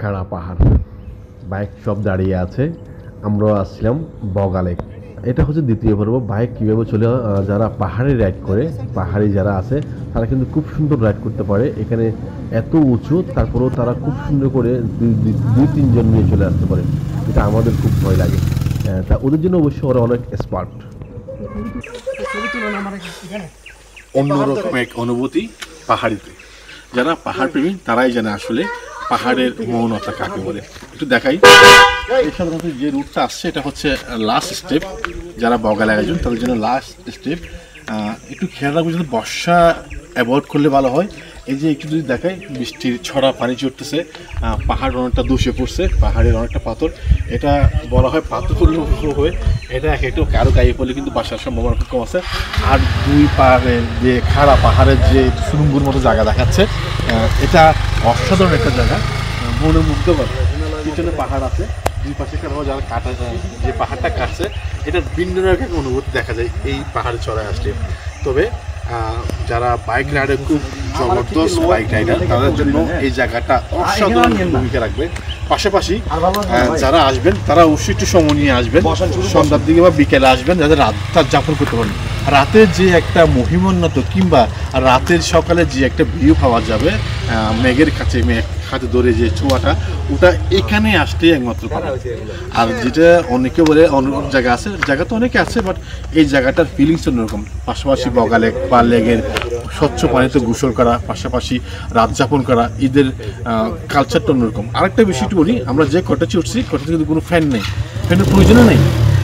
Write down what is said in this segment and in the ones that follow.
খাড়া পাহাড়, বাইক সব দাঁড়িয়ে আছে। আমরাও আসছিলাম বগালে। এটা হচ্ছে দ্বিতীয় পর্ব। বাইক কীভাবে চলে, যারা পাহাড়ে রাইড করে, পাহাড়ি যারা আছে তারা কিন্তু খুব সুন্দর রাইড করতে পারে। এখানে এত উঁচু, তারপরেও তারা খুব সুন্দর করে দুই তিনজন নিয়ে চলে আসতে পারে। এটা আমাদের খুব ভয় লাগে। তা ওদের জন্য অবশ্যই ওরা অনেক স্মার্ট। অন্যরকম এক অনুভূতি পাহাড়িতে। যারা পাহাড় প্রেমী তারাই জানে আসলে পাহাড়ের মৌনতা কাকে বলে। একটু দেখাই, এই সাধারণত যে রুটটা আসছে এটা হচ্ছে লাস্ট স্টেপ। যারা বগালে একজন তাদের জন্য লাস্ট স্টেপ। একটু খেয়াল রাখবো যেন বর্ষা অ্যাভয়েড করলে ভালো হয়। এই যে একটু যদি দেখাই, বৃষ্টির ছড়া পানি চড়তেছে, পাহাড় অনেকটা ধসে পড়ছে, পাহাড়ের অনেকটা পাথর। এটা বলা হয় পাথর হয়ে এটা একটু কারো গায়ে পড়লে কিন্তু বাসার সম্ভাবনা খুব কম আছে। আর দুই পাহাড়ের যে খাড়া পাহাড়ের যে সুরঙ্গুর মতো জায়গা দেখাচ্ছে, এটা অসাধারণ একটা জায়গা, মনে মুগ্ধ করে। পিছনে পাহাড় আছে, দুই পাশে যারা কাটা যায়, যে পাহাড়টা কাটছে এটার ভিন্ন রকম অনুভূতি দেখা যায় এই পাহাড়ে চড়ায় আসলে। তবে যারা বাইক রাইডে খুব জবরদস্ত বাইক রাইডার তাদের জন্য এই জায়গাটা অসাধারণ ভূমিকা রাখবে। পাশাপাশি যারা আসবেন তারা অবশ্যই একটু সময় নিয়ে আসবেন, সন্ধ্যার দিকে বা বিকেলে আসবেন, যাতে রাতটা যাপন করতে পারেন। রাতের যে একটা মহিমোন্নত কিংবা রাতের সকালে যে একটা ভিউ পাওয়া যাবে মেঘের কাছে, মেঘ হাতে ধরে যে ছোঁয়াটা, ওটা এখানে আসতে একমাত্র পাবে। আর যেটা অনেকে বলে অন্য জায়গা আছে, জায়গা তো অনেকে আছে, বাট এই জায়গাটার ফিলিংস অন্যরকম। পাশাপাশি বগালে বা লেগের স্বচ্ছ পানিতে গোসল করা, পাশাপাশি রাত যাপন করা, ঈদের কালচারটা অন্যরকম। আরেকটা বিষয়টি বলি, আমরা যে কটেজে উঠছি, কটেজে কিন্তু কোনো ফ্যান নেই, ফ্যানের প্রয়োজনও নেই।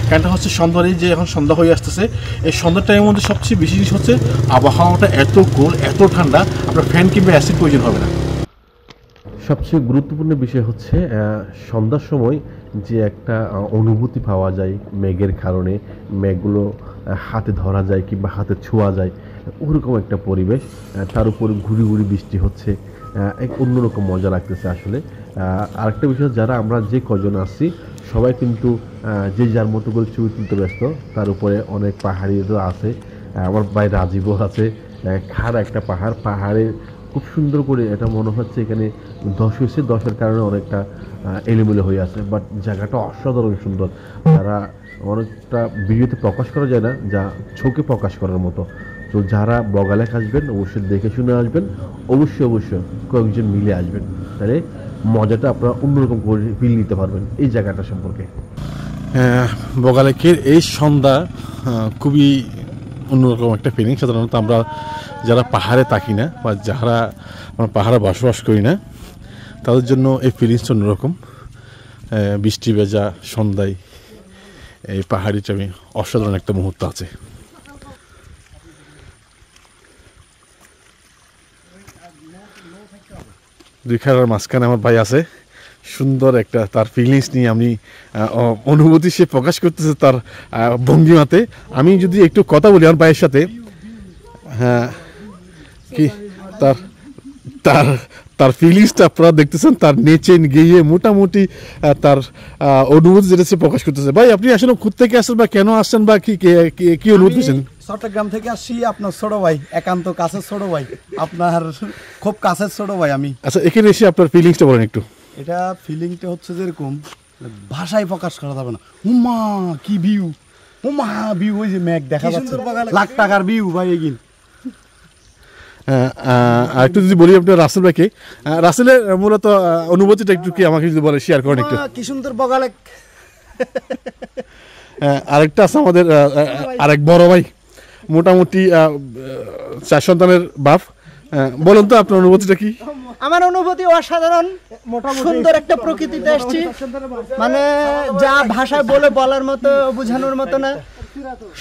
ফ্যানটা হচ্ছে সন্ধ্যার, এই যে এখন সন্ধ্যা হয়ে আসতেছে, এই সন্ধ্যার টাইমের মধ্যে সবচেয়ে বেশি জিনিস হচ্ছে আবহাওয়াটা এত কোল, এত ঠান্ডা, আপনার ফ্যান কিংবা অ্যাসিড প্রয়োজন হবে না। সবচেয়ে গুরুত্বপূর্ণ বিষয় হচ্ছে সন্ধ্যার সময় যে একটা অনুভূতি পাওয়া যায় মেঘের কারণে, মেঘগুলো হাতে ধরা যায় কিংবা হাতে ছোঁয়া যায়, ওরকম একটা পরিবেশ। তার উপর ঘুরি ঘুরি বৃষ্টি হচ্ছে, এক অন্যরকম মজা লাগতেছে আসলে। আরেকটা বিষয়, যারা আমরা যে কজন আসছি সবাই কিন্তু যে যার মতো করে ছবি তুলতে ব্যস্ত। তার উপরে অনেক পাহাড়িরও আছে, আমার ভাই রাজীবও আছে। খাড়া একটা পাহাড়, পাহাড়ে খুব সুন্দর করে এটা মনে হচ্ছে এখানে ধস হয়েছে, ধসের কারণে অনেকটা এলোমেলো হয়ে আছে, বাট জায়গাটা অসাধারণ সুন্দর। তারা অনেকটা ভিডিওতে প্রকাশ করা যায় না, যা চোখে প্রকাশ করার মতো। তো যারা বগালে আসবেন অবশ্যই দেখে শুনে আসবেন, অবশ্যই কয়েকজন মিলে আসবেন, তাহলে মজাটা আপনারা অন্যরকম করে ফিল নিতে পারবেন এই জায়গাটা সম্পর্কে। বগালেকের এই সন্ধ্যা খুবই অন্যরকম একটা ফিলিং। সাধারণত আমরা যারা পাহাড়ে থাকি না বা যারা আমরা পাহাড়ে বসবাস করি না, তাদের জন্য এই ফিলিংসটা অন্যরকম। বৃষ্টি ভেজা সন্ধ্যায় এই পাহাড়িটা অসাধারণ একটা মুহূর্ত আছে। দুই খাড়ার মাঝখানে আমার ভাই আছে, সুন্দর একটা তার ফিলিংস নিয়ে আমি অনুভূতি সে প্রকাশ করতেছে তার ভঙ্গিমাতে। আমি যদি একটু কথা বলি আমার ভাইয়ের সাথে, হ্যাঁ, কি তার তার তার ফিলিংসটা আপনারা দেখতেছেন, তার নেচে গিয়ে মোটামুটি তার অনুভূতি যেটা সে প্রকাশ করতেছে। ভাই, আপনি আসলে কোথা থেকে আসছেন বা কেন আসছেন বা কি অনুভূতি পেয়েছেন? চট্টগ্রাম থেকে আসছি, আপনার ছোট ভাই, একান্ত কাছের ছোট ভাই, আপনার খুব কাছের ছোট ভাই আমি। আচ্ছা, এখানে এসে আপনার ফিলিংসটা বলেন একটু। এটা ফিলিংটা হচ্ছে যেরকম ভাষায় প্রকাশ করা যাবে না। উমা কি ভিউ, উমা ভিউ, ওই যে মেঘ দেখা যাচ্ছে, লাখ টাকার ভিউ ভাই এগিন। আর একটু যদি বলি আপনার রাসেল ভাইকে, রাসেলের মূলত অনুভূতিটা একটু কি আমাকে যদি বলে শেয়ার করেন একটু। কি সুন্দর বগালে। আরেকটা আছে আমাদের আরেক বড় ভাই, মোটামুটি 4 সন্তানের বাপ। বলুন তো আপনার অনুভূতিটা কি? আমার অনুভূতি অসাধারণ, সুন্দর একটা প্রকৃতিতে আসছি, মানে যা ভাষায় বলার মতো, বোঝানোর মতো না।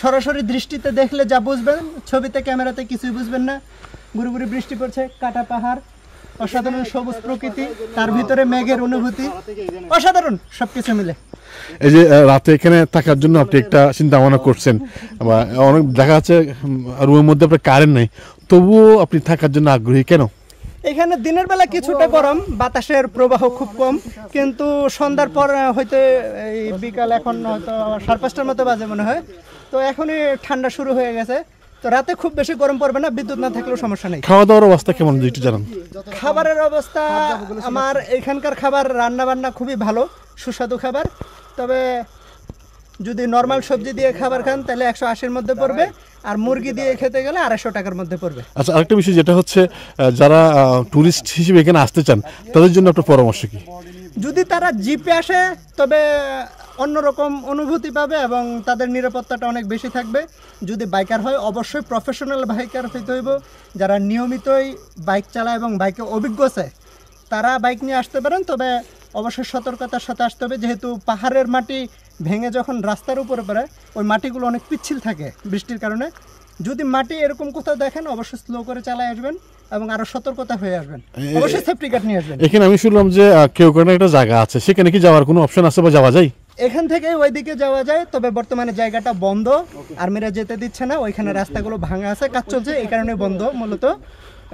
সরাসরি দৃষ্টিতে দেখলে যা বুঝবেন, ছবিতে ক্যামেরাতে কিছুই বুঝবেন না। গুড়ি গুড়ি বৃষ্টি পড়ছে, কাটা পাহাড়, অসাধারণ সবুজ প্রকৃতি, তার ভিতরে মেঘের অনুভূতি, অসাধারণ সবকিছু মিলে। এই যে রাতে এখানে থাকার জন্য আপনি একটা চিন্তা ভাবনা করছেন, বা অনেক দেখা যাচ্ছে রুমের মধ্যে আপনার কারেন্ট নেই, তবুও আপনি থাকার জন্য আগ্রহী কেন? এখানে দিনের বেলা কিছুটা গরম, বাতাসের প্রবাহ খুব কম, কিন্তু সন্ধ্যার পর হয়তো এই বিকাল এখন হয়তো 5:30টার মতো বাজে মনে হয়, তো এখনই ঠান্ডা শুরু হয়ে গেছে। তো রাতে খুব বেশি গরম পড়বে না, বিদ্যুৎ না থাকলেও সমস্যা নেই। খাওয়া দাওয়ার অবস্থা কেমন যদি একটু জানান। খাবারের অবস্থা আমার এখানকার খাবার রান্না বান্না খুবই ভালো, সুস্বাদু খাবার। তবে যদি নর্মাল সবজি দিয়ে খাবার খান তাহলে 180-র মধ্যে পড়বে, আর মুরগি দিয়ে খেতে গেলে 250 টাকার মধ্যে পড়বে। আচ্ছা, আরেকটা বিষয় যেটা হচ্ছে যারা ট্যুরিস্ট হিসেবে এখানে আসতে চান তাদের জন্য আপনার পরামর্শ কি? যদি তারা জিপে আসে তবে অন্যরকম অনুভূতি পাবে এবং তাদের নিরাপত্তাটা অনেক বেশি থাকবে। যদি বাইকার হয় অবশ্যই প্রফেশনাল বাইকার হইতে হইব, যারা নিয়মিতই বাইক চালায় এবং বাইকে অভিজ্ঞ আছে, তারা বাইক নিয়ে আসতে পারেন। তবে অবশ্যই সতর্কতার সাথে আসতে হবে, যেহেতু পাহাড়ের মাটি ভেঙে যখন রাস্তার উপরে পড়ে ওই মাটিগুলো অনেক পিচ্ছিল থাকে বৃষ্টির কারণে। যদি মাটি এরকম কোথাও দেখেন অবশ্যই স্লো করে চালায় আসবেন এবং আরো সতর্কতা হয়ে আসবেন, অবশ্যই সেফটি কার্ড নিয়ে আসবেন। এখানে আমি শুনলাম যে কেওক্রানে একটা জায়গা আছে, সেখানে কি যাওয়ার কোনো অপশন আছে বা যাওয়া যায়? এখান থেকে ওইদিকে যাওয়া যায়, তবে বর্তমানে জায়গাটা বন্ধ, আর্মিরা যেতে দিচ্ছে না। ওইখানে রাস্তাগুলো ভাঙা আছে, কাজ চলছে, এই কারণে বন্ধ মূলত।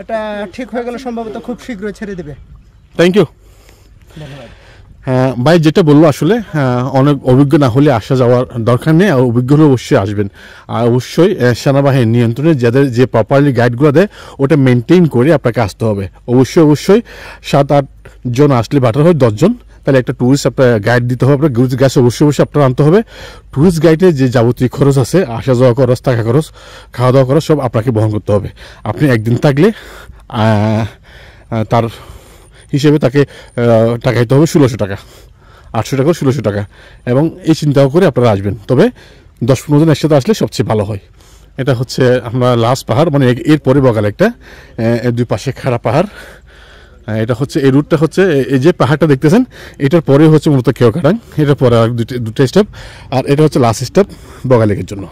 এটা ঠিক হয়ে গেলে সম্ভবত খুব শীঘ্রই ছেড়ে দিবে। Thank you. হ্যাঁ ভাই, যেটা বললো আসলে অনেক অভিজ্ঞ না হলে আসা যাওয়ার দরকার নেই, আর অভিজ্ঞ হলে অবশ্যই আসবেন। আর অবশ্যই সেনাবাহিনীর নিয়ন্ত্রণে যাদের যে প্রপারলি গাইডগুলো দেয় ওটা মেনটেন করে আপনাকে আসতে হবে। অবশ্যই 7-8 জন আসলে বেটার হয়, 10 জন, তাহলে একটা ট্যুরিস্ট আপনার গাইড দিতে হবে। আপনার ট্যুরিস্ট গাইড অবশ্যই আপনার আনতে হবে। ট্যুরিস্ট গাইডে যে যাবতীয় খরচ আছে, আসা যাওয়া খরচ, থাকা খরচ, খাওয়া দাওয়া খরচ, সব আপনাকে বহন করতে হবে। আপনি একদিন থাকলে তার হিসেবে তাকে টাকা দিতে হবে 1600 টাকা, 800 টাকা, 1600 টাকা, এবং এই চিন্তাও করে আপনারা আসবেন। তবে 10-15 জন একসাথে আসলে সবচেয়ে ভালো হয়। এটা হচ্ছে আমরা লাস্ট পাহাড়, মানে এরপরে বগাল একটা, এর দুই পাশে খাড়া পাহাড়। এটা হচ্ছে এই রুটটা হচ্ছে এই যে পাহাড়টা দেখতেছেন, এটার পরে হচ্ছে মূলত কেওক্রাং, এটার পরে আর দুটো স্টেপ, আর এটা হচ্ছে লাস্ট স্টেপ বগালেকের জন্য।